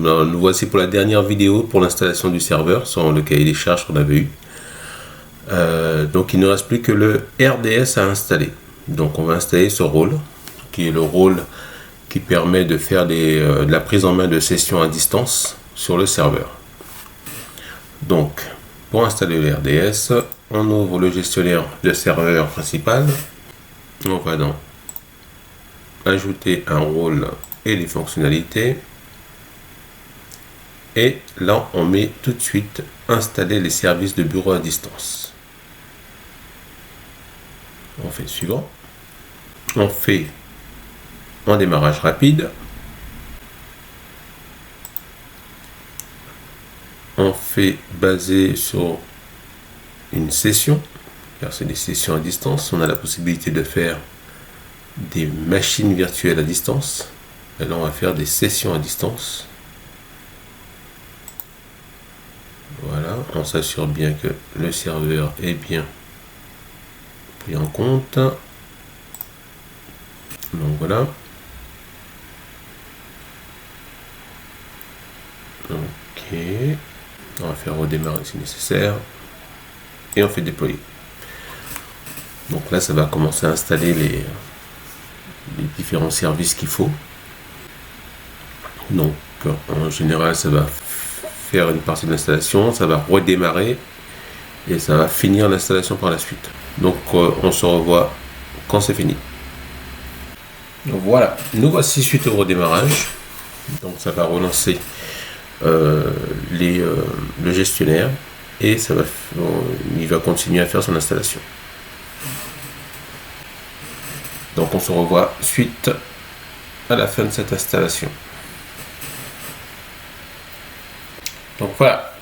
Nous voici pour la dernière vidéo pour l'installation du serveur sur le cahier des charges qu'on avait eu. Donc il ne reste plus que le RDS à installer. Donc on va installer ce rôle, qui est le rôle qui permet de faire de la prise en main de sessions à distance sur le serveur. Donc pour installer le RDS, on ouvre le gestionnaire de serveur principal. On va dans ajouter un rôle et les fonctionnalités. Et là, on met tout de suite installer les services de bureau à distance. On fait suivant. On fait un démarrage rapide. On fait basé sur une session, car c'est des sessions à distance. On a la possibilité de faire des machines virtuelles à distance. Et là, on va faire des sessions à distance. Voilà, on s'assure bien que le serveur est bien pris en compte. Donc voilà. Ok. On va faire redémarrer si nécessaire. Et on fait déployer. Donc là, ça va commencer à installer les différents services qu'il faut. Donc en général, ça va faire une partie de l'installation, ça va redémarrer et ça va finir l'installation par la suite. Donc on se revoit quand c'est fini. Donc voilà, nous voici suite au redémarrage. Donc ça va relancer le gestionnaire et il va continuer à faire son installation. Donc on se revoit suite à la fin de cette installation. Donc voilà,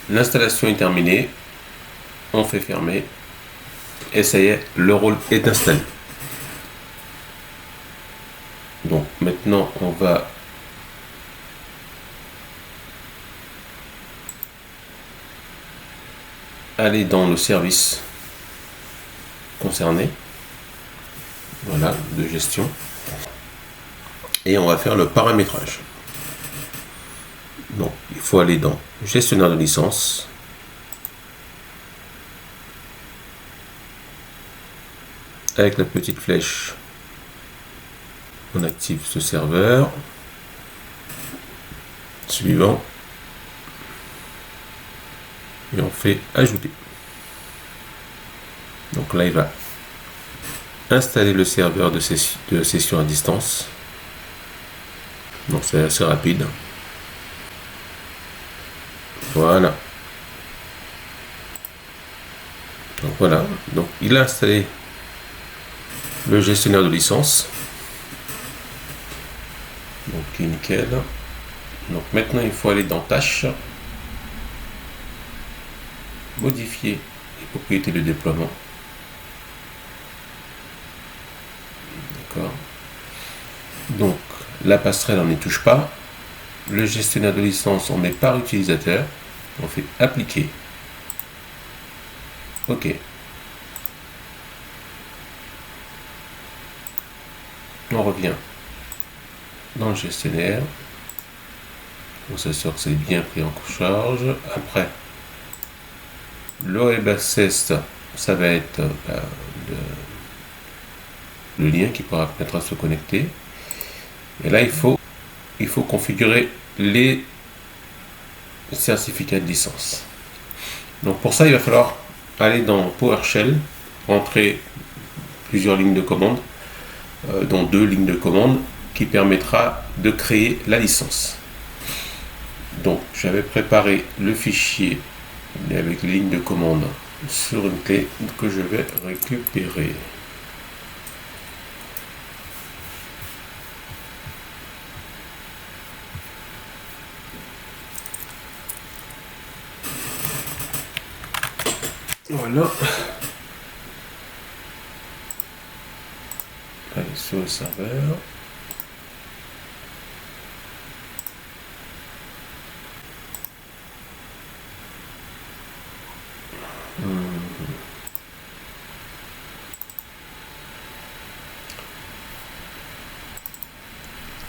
l'installation est terminée, on fait fermer, et ça y est, le rôle est installé. Donc maintenant on va aller dans le service concerné, voilà, de gestion, et on va faire le paramétrage. Donc il faut aller dans gestionnaire de licence, avec la petite flèche on active ce serveur, suivant, et on fait ajouter. Donc là il va installer le serveur de session à distance, donc c'est assez rapide. Voilà. Donc voilà, donc il a installé le gestionnaire de licence. Donc nickel. Donc maintenant il faut aller dans tâches, modifier les propriétés de déploiement. D'accord. Donc la passerelle on n'y touche pas. Le gestionnaire de licence on met par utilisateur. On fait appliquer. OK. On revient dans le gestionnaire. On s'assure que c'est bien pris en charge. Après, le web access, ça va être le lien qui pourra permettre de se connecter. Et là, il faut configurer les certificats de licence. Donc pour ça, il va falloir aller dans PowerShell, entrer plusieurs lignes de commande, dont 2 lignes de commande, qui permettra de créer la licence. Donc j'avais préparé le fichier avec les lignes de commande sur une clé que je vais récupérer. Voilà. Allez sur le serveur.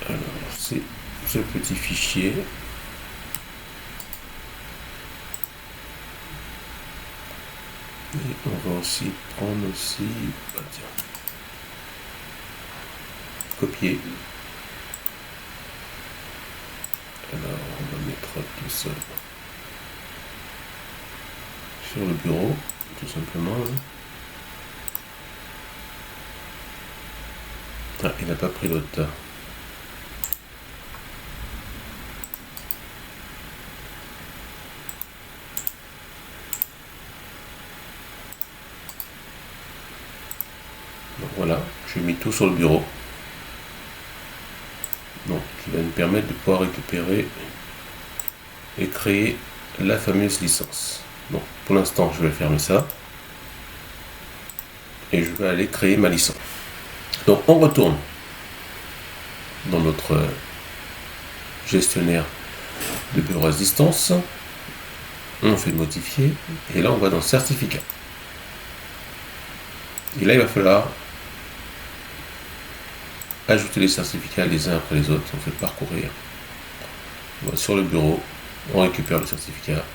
Alors c'est ce petit fichier. Et on va aussi prendre aussi, tiens, copier. Alors on va mettre tout ça sur le bureau, tout simplement. Ah, il n'a pas pris l'autre. Donc voilà, j'ai mis tout sur le bureau. Donc, qui va nous permettre de pouvoir récupérer et créer la fameuse licence. Donc, pour l'instant, je vais fermer ça. Et je vais aller créer ma licence. Donc, on retourne dans notre gestionnaire de bureau à distance. On fait modifier. Et là, on va dans certificat. Et là, il va falloir ajouter les certificats les uns après les autres. On fait parcourir. On va sur le bureau. On récupère le certificat.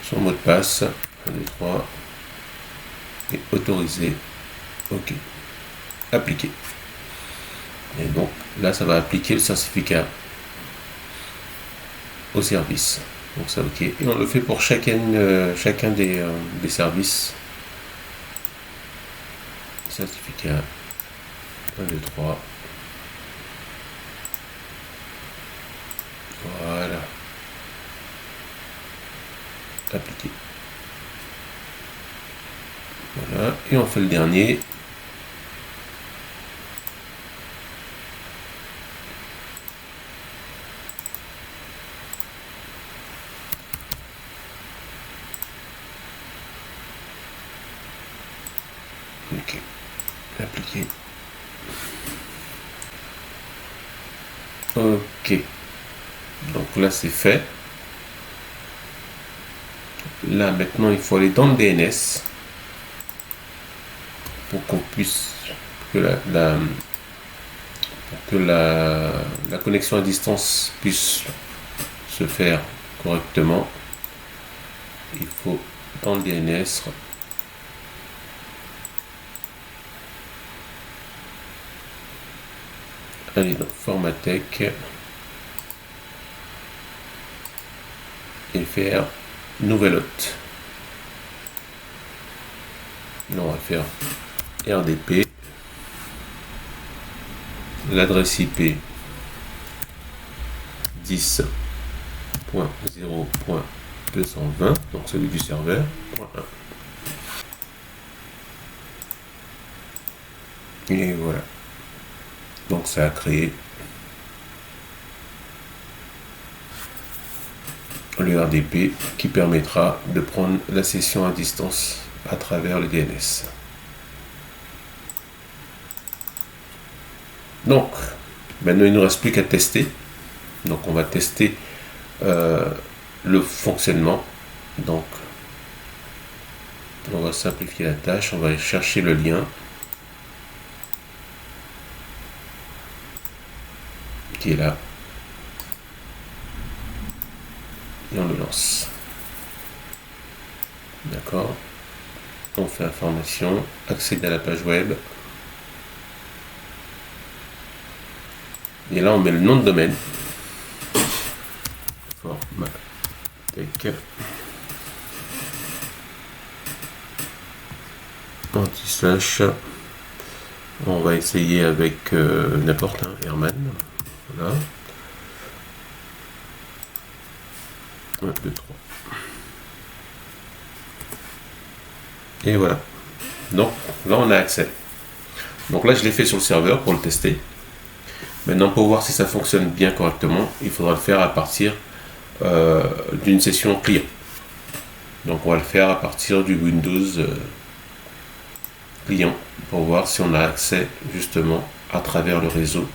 Son mot de passe. 1, 2, 3. Et autoriser. OK. Appliquer. Et donc là, ça va appliquer le certificat au service. Donc ça, OK. Et on le fait pour chacun des services. Certificat 1, 2, 3. Voilà. Appliquer. Voilà. Et on fait le dernier. OK. Appliquer. OK. Donc là, c'est fait. Là, maintenant, il faut aller dans le DNS pour qu'on puisse que la connexion à distance puisse se faire correctement. Il faut dans le DNS aller dans Formatech et faire nouvelle hôte. Là, on va faire RDP, l'adresse IP 10.0.220, donc celui du serveur, .1. Et voilà. Donc ça a créé le RDP qui permettra de prendre la session à distance à travers le DNS. Donc, maintenant il ne nous reste plus qu'à tester. Donc on va tester le fonctionnement. Donc on va simplifier la tâche, on va aller chercher le lien qui est là. Et on le lance. D'accord. On fait information, accéder à la page web. Et là, on met le nom de domaine. Formatech. Anti/. On va essayer avec n'importe un Herman. Voilà. 1, 2, 3. Et voilà. Donc là, on a accès. Donc là, je l'ai fait sur le serveur pour le tester. Maintenant, pour voir si ça fonctionne bien correctement, il faudra le faire à partir d'une session client. Donc on va le faire à partir du Windows client pour voir si on a accès justement à travers le réseau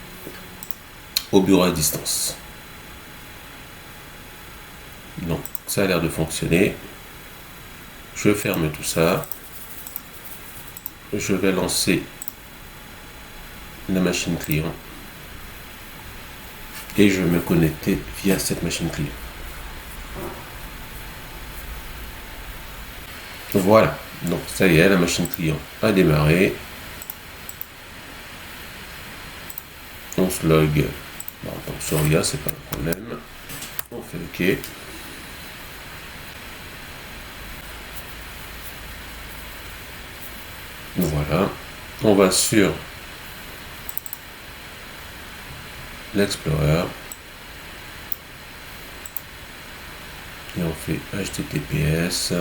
au bureau à distance. Donc ça a l'air de fonctionner. Je ferme tout ça. Je vais lancer la machine client. Et je vais me connecter via cette machine client. Voilà, donc ça y est, la machine client a démarré. On se log. Bon, donc sur IA, c'est pas un problème. On fait OK. Voilà. On va sur l'Explorer. Et on fait HTTPS.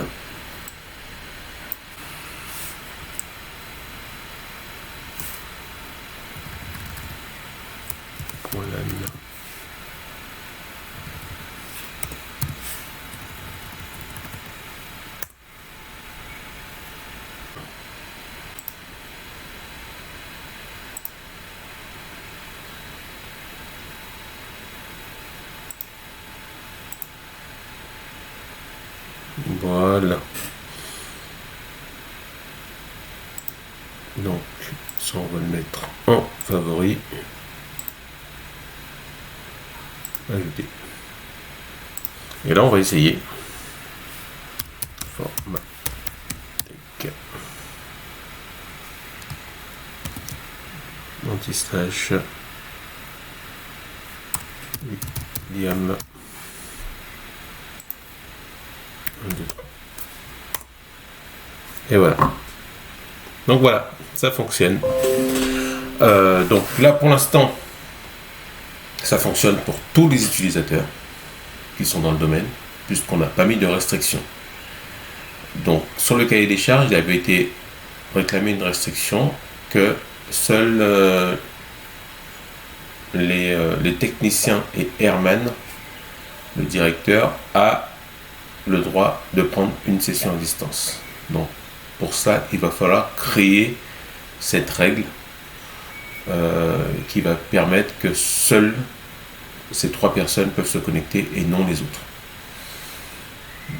Voilà. Donc, ça, on va le mettre en favori. Ajouter. Et là, on va essayer. Format. Anti-slash. Liam. 1, 2, 3. Et voilà. Donc voilà, ça fonctionne. Donc là, pour l'instant, ça fonctionne pour tous les utilisateurs qui sont dans le domaine, puisqu'on n'a pas mis de restriction. Donc sur le cahier des charges, il avait été réclamé une restriction que seuls les techniciens et Herman, le directeur, a le droit de prendre une session à distance. Donc pour ça, il va falloir créer cette règle qui va permettre que seules ces 3 personnes peuvent se connecter et non les autres.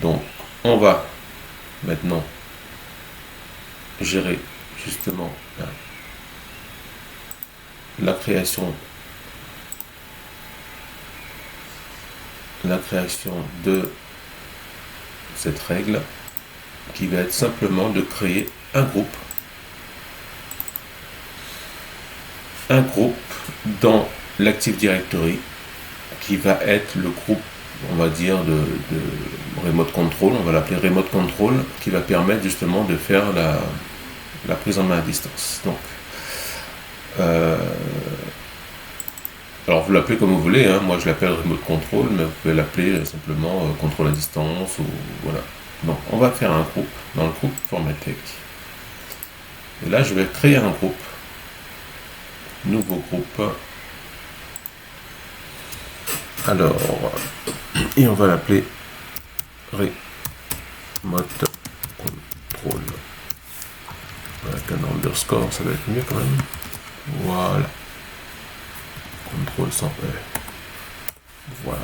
Donc on va maintenant gérer justement la création de cette règle qui va être simplement de créer un groupe dans l'Active Directory qui va être le groupe, on va dire, de Remote Control. On va l'appeler Remote Control, qui va permettre justement de faire la prise en main à distance. Donc alors vous l'appelez comme vous voulez, hein. Moi je l'appelle Remote Control, mais vous pouvez l'appeler simplement contrôle à distance, ou voilà. Donc on va faire un groupe dans le groupe Formatec. Et là je vais créer un groupe, nouveau groupe. Alors, et on va l'appeler Remote Control. Avec un underscore, ça va être mieux quand même. Voilà. Contrôle sans E. Voilà.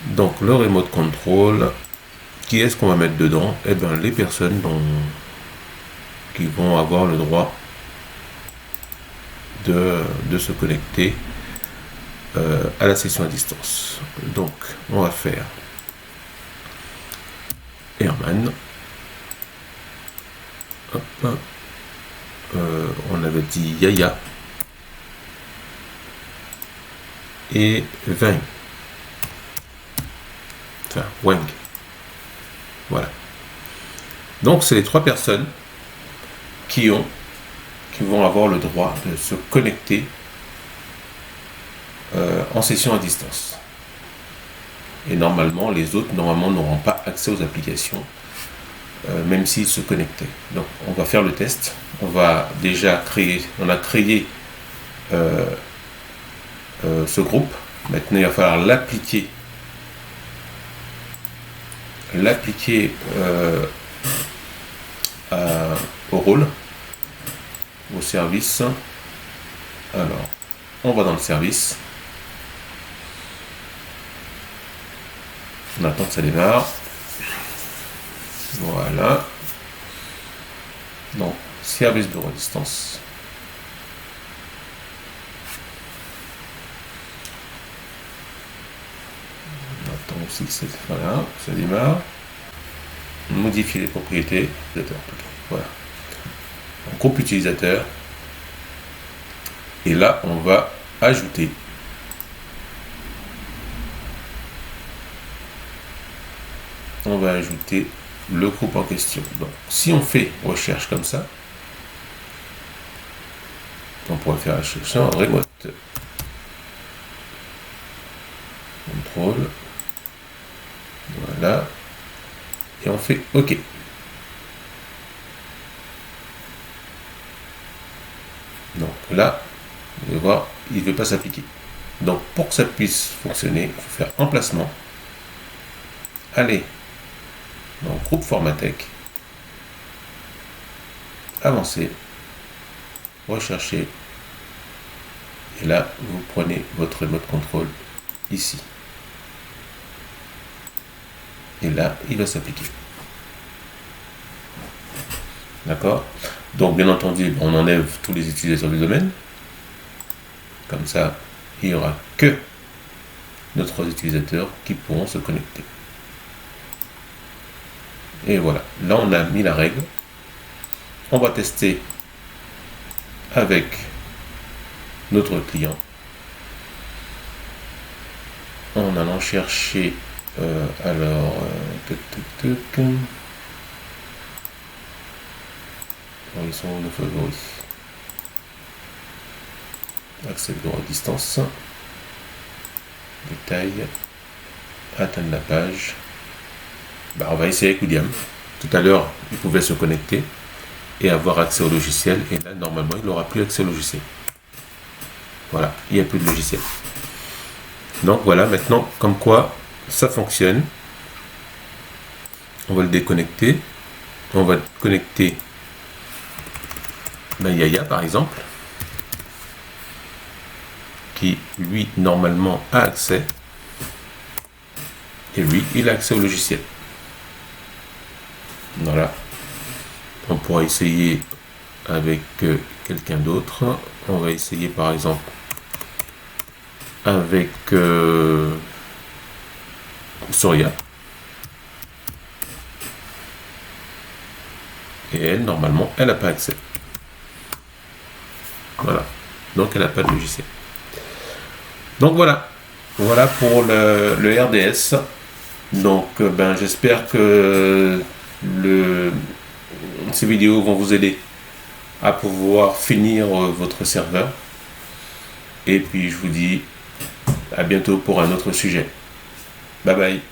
Donc le remote control, qui est-ce qu'on va mettre dedans? Eh bien les personnes qui vont avoir le droit de se connecter à la session à distance. Donc on va faire Herman. Hop. On avait dit Yaya et Wang. Enfin, Wang. Voilà. Donc, c'est les 3 personnes qui vont avoir le droit de se connecter en session à distance. Et normalement, les autres, n'auront pas accès aux applications, même s'ils se connectaient. Donc, on va faire le test. On va déjà créer, on a créé ce groupe. Maintenant, il va falloir l'appliquer au rôle, au service. Alors, on va dans le service. On attend que ça démarre. Voilà. Donc, service de distance. On attend aussi que ça démarre. modifier les propriétés utilisateur. Voilà. Donc, groupe utilisateur. Et là, on va ajouter le groupe en question. Donc, si on fait recherche comme ça, on pourrait faire la recherche en remote contrôle. Voilà. Et on fait OK. Donc là, vous allez voir, il ne veut pas s'appliquer. Donc pour que ça puisse fonctionner, il faut faire emplacement. Aller dans groupe Formatec. Avancer. Rechercher. Et là, vous prenez votre remote control ici. Et là, il va s'appliquer. D'accord? Donc, bien entendu, on enlève tous les utilisateurs du domaine. Comme ça, il n'y aura que nos 3 utilisateurs qui pourront se connecter. Et voilà. Là, on a mis la règle. On va tester avec notre client en allant chercher ils sont nos favoris. Accès bureau à distance. Détail. Atteindre la page. On va essayer avec William. Tout à l'heure, il pouvait se connecter et avoir accès au logiciel. Et là, normalement, il n'aura plus accès au logiciel. Voilà, il n'y a plus de logiciel. Donc voilà, maintenant, comme quoi ça fonctionne. On va le déconnecter. On va connecter Yaya par exemple, qui lui normalement a accès, et lui il a accès au logiciel. Voilà. On pourra essayer avec quelqu'un d'autre. On va essayer par exemple avec Soria. Et elle, normalement, elle n'a pas accès. Voilà. Donc, elle n'a pas de logiciel. Donc, voilà. Voilà pour le RDS. Donc, j'espère que ces vidéos vont vous aider à pouvoir finir votre serveur. Et puis, je vous dis à bientôt pour un autre sujet. Bye bye.